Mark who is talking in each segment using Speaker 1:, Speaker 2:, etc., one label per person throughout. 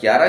Speaker 1: 11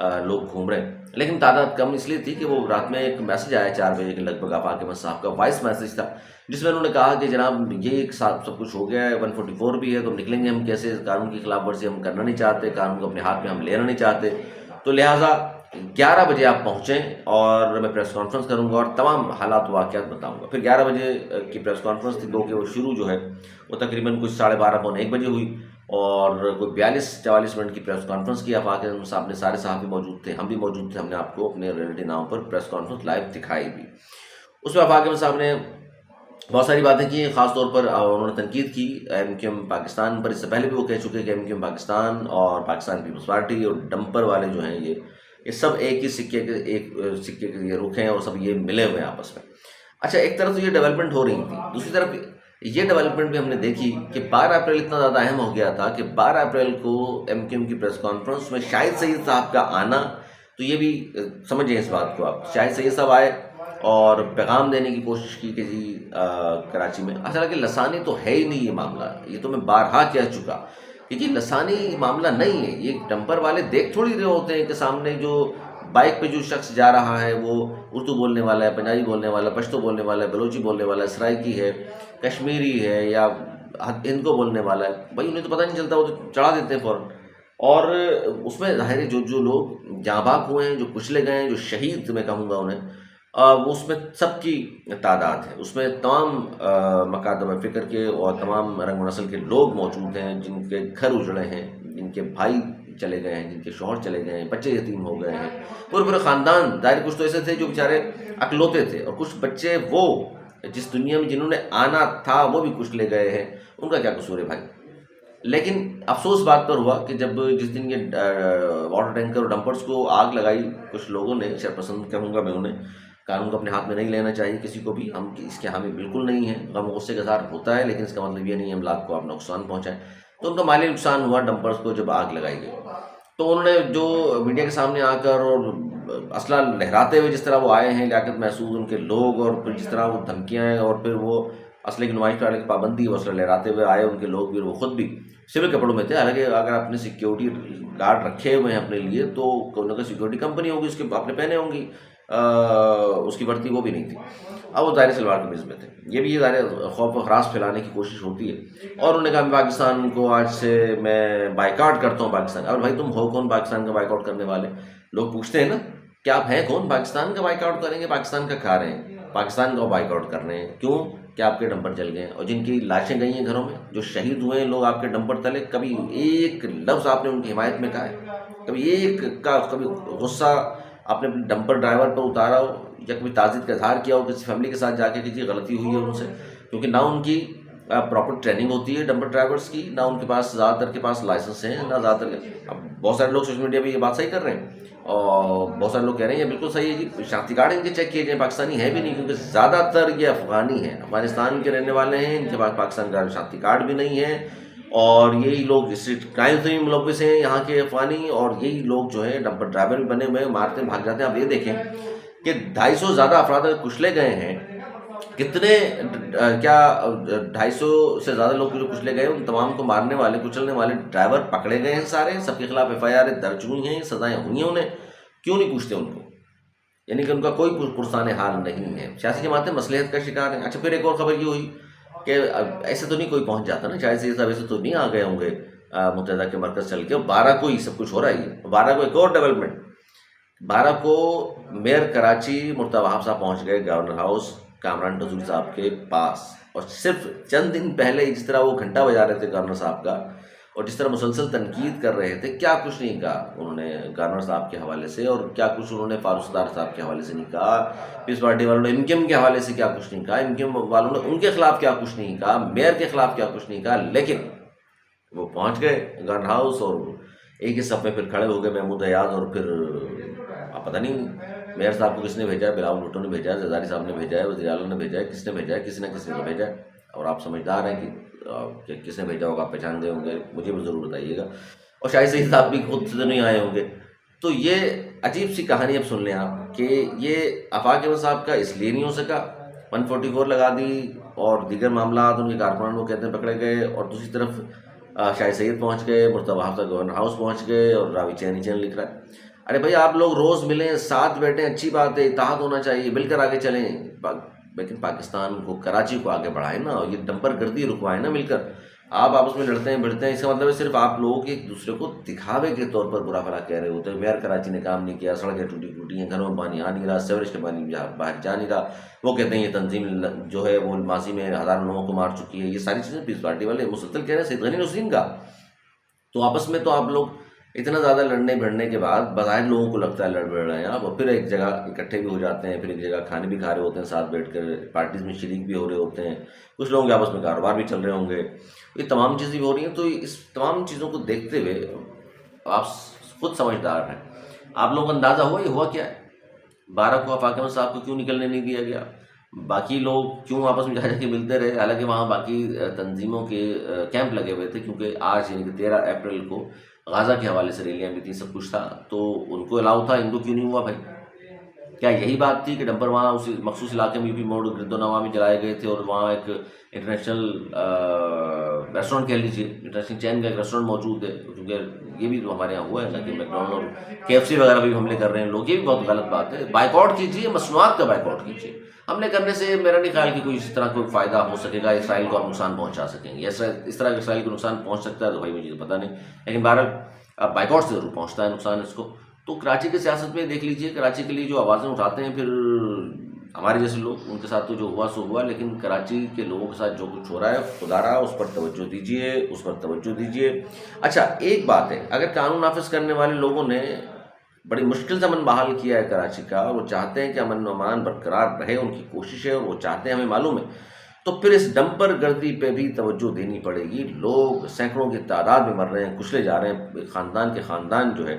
Speaker 1: لوگ گھوم رہے ہیں، لیکن تعداد کم اس لیے تھی کہ وہ رات میں ایک میسج آیا 4 بجے کے لگ بھگ آفاق احمد صاحب کا وائس میسج تھا، جس میں انہوں نے کہا کہ جناب یہ ایک ساتھ سب کچھ ہو گیا ہے، 144 بھی ہے تو نکلیں گے ہم کیسے، قانون کی خلاف ورزی ہم کرنا نہیں چاہتے، قانون کو اپنے ہاتھ میں ہم لینا نہیں چاہتے، تو لہٰذا 11 بجے آپ پہنچیں اور میں پریس کانفرنس کروں گا اور تمام حالات واقعات بتاؤں گا۔ پھر 11 بجے کی پریس کانفرنس تھی، کہ وہ شروع جو ہے وہ تقریباً کچھ 12:30 پونے 1 بجے ہوئی، اور کوئی 42-44 منٹ کی پریس کانفرنس کی۔ آفاق احمد صاحب نے سارے صحافی موجود تھے، ہم بھی موجود تھے، ہم نے آپ کو اپنے ریئلٹی ناؤ پر پریس کانفرنس لائیو دکھائی بھی۔ اس میں آفاق احمد صاحب نے بہت ساری باتیں کی، خاص طور پر انہوں نے تنقید کی ایم کیو ایم پاکستان پر۔ اس سے پہلے بھی وہ کہہ چکے کہ ایم کیو ایم پاکستان اور پاکستان پیپلز پارٹی اور ڈمپر والے جو ہیں یہ سب ایک ہی سکے کے یہ رخ ہیں اور سب یہ ملے ہوئے ہیں آپس میں۔ اچھا، ایک طرف تو یہ ڈیولپمنٹ ہو رہی تھی، دوسری طرف یہ ڈیولپمنٹ بھی ہم نے دیکھی کہ 12 اپریل اتنا زیادہ اہم ہو گیا تھا کہ 12 اپریل کو ایم کیو ایم کی پریس کانفرنس میں شاہد سید صاحب کا آنا، تو یہ بھی سمجھیں اس بات کو آپ، شاہد سید صاحب آئے اور پیغام دینے کی کوشش کی کہ جی کراچی میں، اصل کہ لسانی تو ہے ہی نہیں یہ معاملہ، یہ تو میں بارہا کہہ چکا کہ جی لسانی معاملہ نہیں ہے، یہ ڈمپر والے دیکھ تھوڑی رہے ہوتے ہیں کہ سامنے جو بائک پہ جو شخص جا رہا ہے وہ اردو بولنے والا ہے، پنجابی بولنے والا ہے، پشتو بولنے والا ہے، بلوچی بولنے والا ہے، سرائکی ہے، کشمیری ہے یا ہند کو بولنے والا ہے، بھائی انہیں تو پتہ نہیں چلتا، وہ تو چڑھا دیتے ہیں فوراً۔ اور اس میں ظاہر ہے جو لوگ جاں بحق ہوئے ہیں، جو کچلے گئے ہیں، جو شہید میں کہوں گا انہیں، وہ اس میں سب کی تعداد ہے، اس میں تمام مکاتب فکر کے اور تمام رنگ و نسل کے لوگ موجود ہیں، جن کے گھر اجڑے ہیں، جن کے بھائی چلے گئے ہیں، جن کے شوہر چلے گئے ہیں، بچے یتیم ہو گئے ہیں، پورے خاندان، ظاہر کچھ تو ایسے تھے جو بیچارے اکلوتے تھے، اور کچھ بچے وہ جس دنیا میں جنہوں نے آنا تھا وہ بھی کچھ لے گئے ہیں، ان کا کیا قصور ہے بھائی؟ لیکن افسوس بات پر ہوا کہ جب جس دن یہ واٹر ٹینکر اور ڈمپرز کو آگ لگائی کچھ لوگوں نے، شرپسند کہوں گا میں انہیں، قانون کو اپنے ہاتھ میں نہیں لینا چاہیے کسی کو بھی، ہم اس کے حامی بالکل نہیں ہیں، غم و غصے کا اظہار ہوتا ہے، لیکن اس کا مطلب یہ نہیں ہے املاک کو آپ نقصان پہنچائیں، تو ان کا مالی نقصان ہوا ڈمپرز کو جب آگ لگائی گئی۔ تو انہوں نے جو میڈیا کے سامنے آ کر اور اسلحہ لہراتے ہوئے جس طرح وہ آئے ہیں، لیاقت محسود ان کے لوگ، اور پھر جس طرح وہ دھمکیاں ہیں اور پھر وہ اسلحے کی نمائش کرنے کی پابندی، وہ اسلحہ لہراتے ہوئے آئے ان کے لوگ بھی، اور وہ خود بھی سول کپڑوں میں تھے، حالانکہ اگر آپ نے سیکیورٹی گارڈ رکھے ہوئے ہیں اپنے لیے تو کوئی نہ کوئی سیکیورٹی کمپنی ہوگی، اس کے آپ نے پہنے ہوں گی، اس کی بڑھتی وہ بھی نہیں تھی، اب وہ ظاہر سلوار قمیض میں تھے۔ یہ بھی ظاہر خوف و ہراس پھیلانے کی کوشش ہوتی ہے، اور انہوں نے کہا میں پاکستان کو آج سے میں بائیکاٹ کرتا ہوں پاکستان۔ اور بھائی تم ہو کون پاکستان کا بائیکاٹ کرنے والے؟ لوگ پوچھتے ہیں نا کہ آپ ہیں کون پاکستان کا بائیکاٹ کریں گے؟ پاکستان کا کھا رہے ہیں، پاکستان کا بائیکاٹ کر رہے ہیں، کیوں کہ آپ کے ڈمپر جل گئے ہیں، اور جن کی لاشیں گئی ہیں گھروں میں، جو شہید ہوئے ہیں لوگ آپ کے ڈمپر تلے، کبھی ایک لفظ آپ نے ان کی حمایت میں کہا ہے؟ کبھی ایک کا کبھی غصہ آپ نے اپنے ڈمپر ڈرائیور پر اتارا ہو، یا کبھی تعزیت کا اظہار کیا ہو کسی فیملی کے ساتھ جا کے کہ جی غلطی ہوئی ہے ان سے؟ کیونکہ نہ ان کی پراپر ٹریننگ ہوتی ہے ڈمپر ڈرائیورس کی، نہ ان کے پاس زیادہ تر کے پاس لائسنس ہیں، نہ زیادہ تر اب بہت سارے لوگ سوشل میڈیا پہ یہ بات صحیح کر رہے ہیں، اور بہت سارے لوگ کہہ رہے ہیں یہ بالکل صحیح ہے جی، شناختی کارڈ ان کے چیک کیے جائیں، پاکستانی ہے بھی نہیں، کیونکہ زیادہ تر یہ افغانی ہیں، افغانستان کے رہنے والے ہیں، ان کے پاس پاکستان کا شناختی کارڈ بھی نہیں ہے، اور یہی لوگ اسٹریٹ کرائم سے بھی ملوث ہیں یہاں کے افغانی، اور یہی لوگ جو ہے ڈمپر ڈرائیور بھی بنے ہوئے ہیں، مارتے بھاگ جاتے ہیں۔ آپ یہ دیکھیں کہ 250 زیادہ افراد کچلے گئے ہیں، کتنے کیا 250 سے زیادہ لوگ جو کچلے گئے، ان تمام کو مارنے والے کچلنے والے ڈرائیور پکڑے گئے ہیں، سارے سب کے خلاف ایف آئی آر درج ہوئی ہیں، سزائیں ہوئی ہیں انہیں، کیوں نہیں پوچھتے ان کو؟ یعنی کہ ان کا کوئی پرسان حال نہیں ہے، سیاسی جماعتیں مصلحت کا شکار ہیں۔ اچھا، پھر ایک اور خبر یہ ہوئی کہ ایسے تو نہیں کوئی پہنچ جاتا نا، شاید سے صاحب ایسے تو نہیں آ گئے ہوں گے متحدہ کے مرکز چل کے، 12 کو ہی سب کچھ ہو رہا ہے۔ 12 کو ایک اور ڈیولپمنٹ، 12 کو میئر کراچی مرتضی وہاب صاحب پہنچ گئے گورنر ہاؤس کامران ٹزول صاحب کے پاس، اور صرف چند دن پہلے جس طرح وہ گھنٹہ بجا رہے تھے گورنر صاحب کا، اور جس طرح مسلسل تنقید کر رہے تھے، کیا کچھ نہیں کہا انہوں نے گورنر صاحب کے حوالے سے، اور کیا کچھ انہوں نے فاروق ستار صاحب کے حوالے سے نہیں کہا، پیپلز پارٹی والوں نے ایم کیو ایم کے حوالے سے کیا کچھ نہیں کہا، ایم کیو ایم والوں نے ان کے خلاف کیا کچھ نہیں کہا، میئر کے خلاف کیا کچھ نہیں کہا، لیکن وہ پہنچ گئے گورنر ہاؤس اور ایک ہی صف میں پھر کھڑے ہو گئے محمود ایاز، اور پھر پتہ نہیں میئر صاحب کو کس نے بھیجا ہے، بلاول بھٹو نے بھیجا ہے، زرداری صاحب نے بھیجا ہے، وزیر اعلیٰ نے بھیجا ہے، کس نے بھیجا ہے؟ کسی نہ کسی نے بھیجا ہے، اور آپ سمجھدار ہیں کہ کس نے بھیجا ہوگا، آپ پہچان گئے ہوں گے، مجھے بھی ضرور بتائیے گا، اور شاہد سعید صاحب بھی خود سے نہیں آئے ہوں گے۔ تو یہ عجیب سی کہانی اب سن لیں آپ کہ یہ آفاق احمد صاحب کا اس لیے نہیں ہو سکا، 144 لگا دی، اور دیگر معاملات ان کے کارکنان وہ کہتے ہیں پکڑے گئے، اور دوسری طرف شاہد سید پہنچ گئے، مرتضی وہاب صاحب گورنر ہاؤس پہنچ گئے، اور راوی چین لکھ رہا ہے۔ ارے بھائی آپ لوگ روز ملیں، ساتھ بیٹھیں، اچھی بات ہے، اتحاد ہونا چاہیے، مل کر آگے چلیں، لیکن پاکستان کو، کراچی کو آگے بڑھائیں نا، اور یہ ڈمپر گردی رکوائیں نا مل کر. آپ آپس میں لڑتے ہیں بھڑتے ہیں، اس کا مطلب ہے صرف آپ لوگ ایک دوسرے کو دکھاوے کے طور پر برا بھلا کہہ رہے ہوتے ہیں. میئر کراچی نے کام نہیں کیا، سڑکیں ٹوٹی ٹوٹی ہیں، گھروں میں پانی آ نہیں رہا، سیوریج کا پانی باہر جا نہیں رہا. وہ کہتے ہیں یہ تنظیم جو ہے وہ ماضی میں ہزاروں لوگوں کو مار چکی ہے. یہ ساری چیزیں پیس پارٹی والے مسلسل کہہ رہے ہیں. سید غنی نسرین کا تو آپس میں تو آپ لوگ اتنا زیادہ لڑنے بھڑنے کے بعد بظاہر لوگوں کو لگتا ہے لڑ بڑھ رہے ہیں آپ، اور پھر ایک جگہ اکٹھے بھی ہو جاتے ہیں، پھر ایک جگہ کھانے بھی کھا رہے ہوتے ہیں ساتھ بیٹھ کر، پارٹیز میں شریک بھی ہو رہے ہوتے ہیں، کچھ لوگوں کے آپس میں کاروبار بھی چل رہے ہوں گے. یہ تمام چیزیں بھی ہو رہی ہیں. تو اس تمام چیزوں کو دیکھتے ہوئے آپ خود سمجھدار ہیں، آپ لوگوں کو اندازہ ہوا یہ ہوا کیا ہے. 12 کو آفاق احمد صاحب کو کیوں نکلنے نہیں دیا گیا، باقی لوگ کیوں آپس میں جا جا کے ملتے رہے، حالانکہ وہاں باقی تنظیموں کے کیمپ لگے ہوئے تھے، کیونکہ آج یعنی کہ 13 اپریل کو غازہ کے حوالے سے ریلیاں بھی تھیں، سب کچھ تھا، تو ان کو الاؤ تھا، ان کو کیوں نہیں ہوا بھائی. کیا یہی بات تھی کہ ڈمپر وہاں اس مخصوص علاقے میں بھی موڑ گرد و نواح میں جلائے گئے تھے، اور وہاں ایک انٹرنیشنل ریسٹورینٹ کہہ لیجیے، انٹرنیشنل چین کا ایک ریسٹورینٹ موجود ہے، کیونکہ یہ بھی تو ہمارے یہاں ہوا ہے نا کہ میکڈونلڈ اور KFC وغیرہ بھی حملے کر رہے ہیں لوگ. یہ بھی بہت غلط بات ہے. بائیکاٹ کیجیے، مصنوعات کا بائیکاٹ کیجیے. حملے کرنے سے میرا نہیں خیال کہ کوئی اس طرح کوئی فائدہ ہو سکے گا، اسرائیل کو آپ نقصان پہنچا سکیں گے. اس طرح اسرائیل کو نقصان پہنچ سکتا ہے تو بھائی مجھے تو پتہ نہیں، لیکن بہرحال اب بائیکاٹ سے ضرور پہنچتا ہے نقصان اس کو. تو کراچی کی سیاست میں دیکھ لیجئے، کراچی کے لیے جو آوازیں اٹھاتے ہیں پھر ہمارے جیسے لوگ، ان کے ساتھ تو جو ہوا سو ہوا، لیکن کراچی کے لوگوں کے ساتھ جو کچھ ہو رہا ہے خدا رہا اس پر توجہ دیجئے، اس پر توجہ دیجئے. اچھا ایک بات ہے، اگر قانون نافذ کرنے والے لوگوں نے بڑی مشکل سے امن بحال کیا ہے کراچی کا، اور وہ چاہتے ہیں کہ امن و امان برقرار رہے، ان کی کوشش ہے اور وہ چاہتے ہیں، ہمیں معلوم ہے، تو پھر اس ڈمپر گردی پہ بھی توجہ دینی پڑے گی. لوگ سینکڑوں کی تعداد میں مر رہے ہیں، کچلے جا رہے ہیں، خاندان کے خاندان جو ہے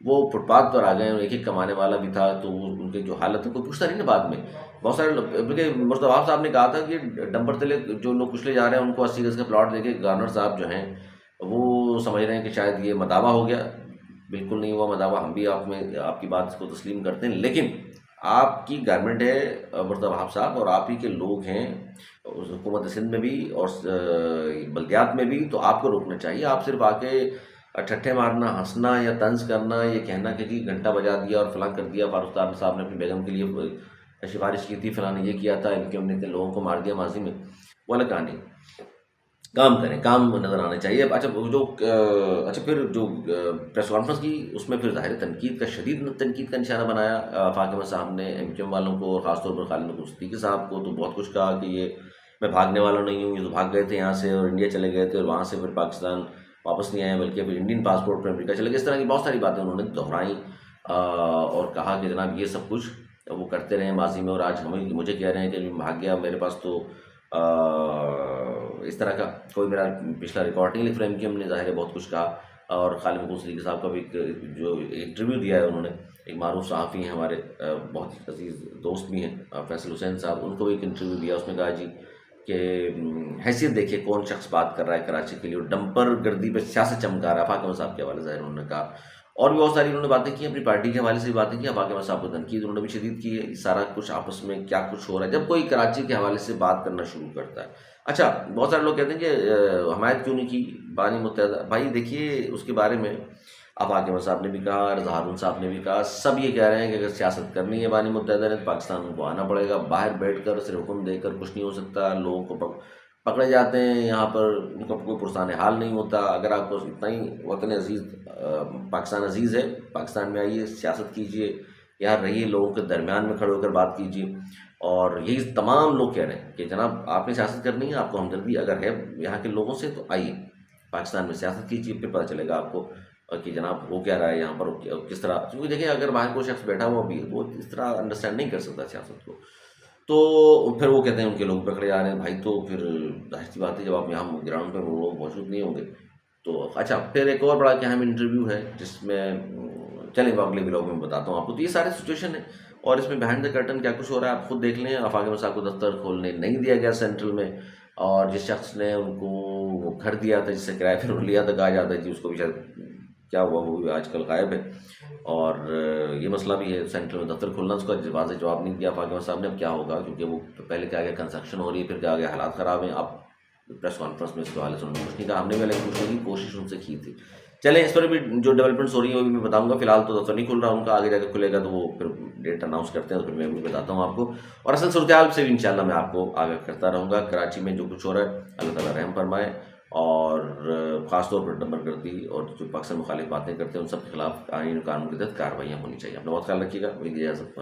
Speaker 1: وہ فٹ پاتھ پر آ گئے ہیں. ایک ایک کمانے والا بھی تھا، تو ان کے جو حالت ہے کوئی پوچھتا نہیں نا بعد میں. بہت سارے لوگ، بلکہ مرتضیٰ صاحب نے کہا تھا کہ ڈمپر تلے جو لوگ کچلے جا رہے ہیں ان کو 80 گز کا پلاٹ دے کے گورنر صاحب جو ہیں وہ سمجھ رہے ہیں کہ شاید یہ مداوع ہو گیا. بالکل نہیں ہوا مداوع، ہم بھی آپ کی بات کو تسلیم کرتے ہیں، لیکن آپ کی گورنمنٹ ہے مرتضیٰ صاحب، اور آپ ہی کے لوگ ہیں حکومت سندھ میں بھی اور بلدیات میں بھی، تو آپ کو روکنا چاہیے. آپ صرف آ کے ٹھٹھے مارنا، ہنسنا یا طنز کرنا، یہ کہنا کہ جی گھنٹہ بجا دیا اور فلاں کر دیا، فاروق صاحب نے اپنی بیگم کے لیے سفارش کی تھی، فلاں نے یہ کیا تھا، ان کے ہم نے اتنے لوگوں کو مار دیا ماضی میں، وہ الگ کہانی. کام کریں، کام نظر آنا چاہیے. اچھا پھر جو پریس کانفرنس کی، اس میں پھر ظاہر تنقید کا، شدید تنقید کا نشانہ بنایا آفاق احمد صاحب نے MQM والوں کو، اور خاص طور پر خالد محمود صدیقی صاحب کو. تو بہت کچھ کہا کہ یہ میں بھاگنے والا نہیں ہوں، یہ تو بھاگ گئے تھے یہاں سے اور انڈیا چلے گئے تھے، اور وہاں سے پھر پاکستان واپس نہیں آئے، بلکہ پھر انڈین پاسپورٹ پر امریکہ چلے گئے. اس طرح کی بہت ساری باتیں انہوں نے دہرائیں، اور کہا کہ جناب یہ سب کچھ وہ کرتے رہے ماضی میں، اور آج مجھے کہہ رہے ہیں کہ میں بھاگ گیا. میرے پاس تو اس طرح کا کوئی میرا پچھلا ریکارڈ نہیں، لیکن MQM نے ظاہر ہے بہت کچھ کہا. اور خالد محمود صدیقی صاحب کا بھی جو انٹرویو دیا ہے انہوں نے، ایک معروف صحافی ہیں ہمارے، بہت عزیز دوست بھی ہیں، فیصل حسین صاحب، ان کو بھی ایک انٹرویو دیا. اس میں کہا جی کہ حیثیت دیکھیے کون شخص بات کر رہا ہے کراچی کے لیے، اور ڈمپر گردی پہ سیاست چمکا رہا ہے. آفاق احمد صاحب کے حوالے سے انہوں نے کہا، اور بھی بہت ساری انہوں نے باتیں کی، اپنی پارٹی کے حوالے سے بھی باتیں کی. آفاق احمد صاحب کو تنقید انہوں نے بھی شدید کی ہے. یہ سارا کچھ آپس میں کیا کچھ ہو رہا ہے جب کوئی کراچی کے حوالے سے بات کرنا شروع کرتا ہے. اچھا بہت سارے لوگ کہتے ہیں کہ حمایت کیوں نہیں کی بانی متحدہ. بھائی دیکھیے اس کے بارے میں آفاق احمد صاحب نے بھی کہا، رضا ہارون صاحب نے بھی کہا، سب یہ کہہ رہے ہیں کہ اگر سیاست کرنی ہے بانی متحدہ نے تو پاکستان کو آنا پڑے گا. باہر بیٹھ کر صرف حکم دے کر کچھ نہیں ہو سکتا. لوگوں کو پکڑے جاتے ہیں یہاں پر، ان کا کوئی پرسان حال نہیں ہوتا. اگر آپ کو اتنا ہی وطن عزیز، پاکستان عزیز ہے، پاکستان میں آئیے، سیاست کیجیے، یہاں رہیے، لوگوں کے درمیان میں کھڑے ہو کر بات کیجیے. اور یہی تمام لوگ کہہ رہے ہیں کہ جناب آپ نے سیاست کرنی ہے، آپ کو ہمدردی اگر ہے یہاں کے لوگوں سے تو آئیے پاکستان میں سیاست کیجیے، پھر پتہ چلے گا آپ کو کہ جناب وہ کیا رہا ہے یہاں پر، کس طرح. کیونکہ دیکھیں اگر باہر کوئی شخص بیٹھا ہوا بھی ہے وہ اس طرح انڈرسٹینڈ نہیں کر سکتا سیاست کو. تو پھر وہ کہتے ہیں ان کے لوگ پکڑے جا رہے ہیں. بھائی تو پھر ظاہر سی بات ہے جب آپ یہاں گراؤنڈ پہ وہ لوگ موجود نہیں ہوں گے تو. اچھا پھر ایک اور بڑا کہ اہم انٹرویو ہے جس میں چلیں وہ اگلے ولاگ میں بتاتا ہوں آپ کو. تو یہ سارے سچویشن ہے، اور اس میں بہائنڈ دا کرٹن کیا کچھ ہو رہا ہے آپ خود دیکھ لیں. آفاق احمد صاحب کو دفتر کھولنے نہیں دیا گیا سینٹرل میں، اور جس شخص نے ان کو وہ گھر دیا تھا، جس سے کرایہ پھر لیا تھا، کہا جاتا ہے جی اس کو بھی شاید کیا ہوا وہ بھی آج کل غائب ہے. اور یہ مسئلہ بھی ہے سینٹرل میں دفتر کھولنا، اس کا واضح جواب نہیں دیا آفاق احمد صاحب نے. اب کیا ہوگا، کیونکہ وہ پہلے کیا گیا کنسٹرکشن ہو رہی ہے، پھر کیا گیا حالات خراب ہیں. اب پریس کانفرنس میں اس کے حوالے سے انہوں نے کچھ نہیں کہا. ہم نے بھی لیکن پوچھنے کی کوشش ان سے کی تھی چلیں اس پر بھی جو ڈیولپمنٹس ہو رہی ہیں وہ بھی میں بتاؤں گا. فی الحال تو دفتر نہیں کھل رہا ان کا, آگے جا کے کھلے گا تو وہ پھر ڈیٹ اناؤنس کرتے ہیں تو پھر میں بھی بتاتا ہوں آپ کو, اور اصل صورتحال سے بھی انشاءاللہ میں آپ کو آگاہ کرتا رہوں گا. کراچی میں جو کچھ ہو رہا ہے اللہ تعالیٰ رحم فرمائے, اور خاص طور پر دمن گردی اور جو پاکستان مخالف باتیں کرتے ہیں ان سب کے خلاف آئین و قانون کے تحت کارروائیاں ہونی چاہیے. اپنا بہت خیال رکھیے گا. میری اجازت.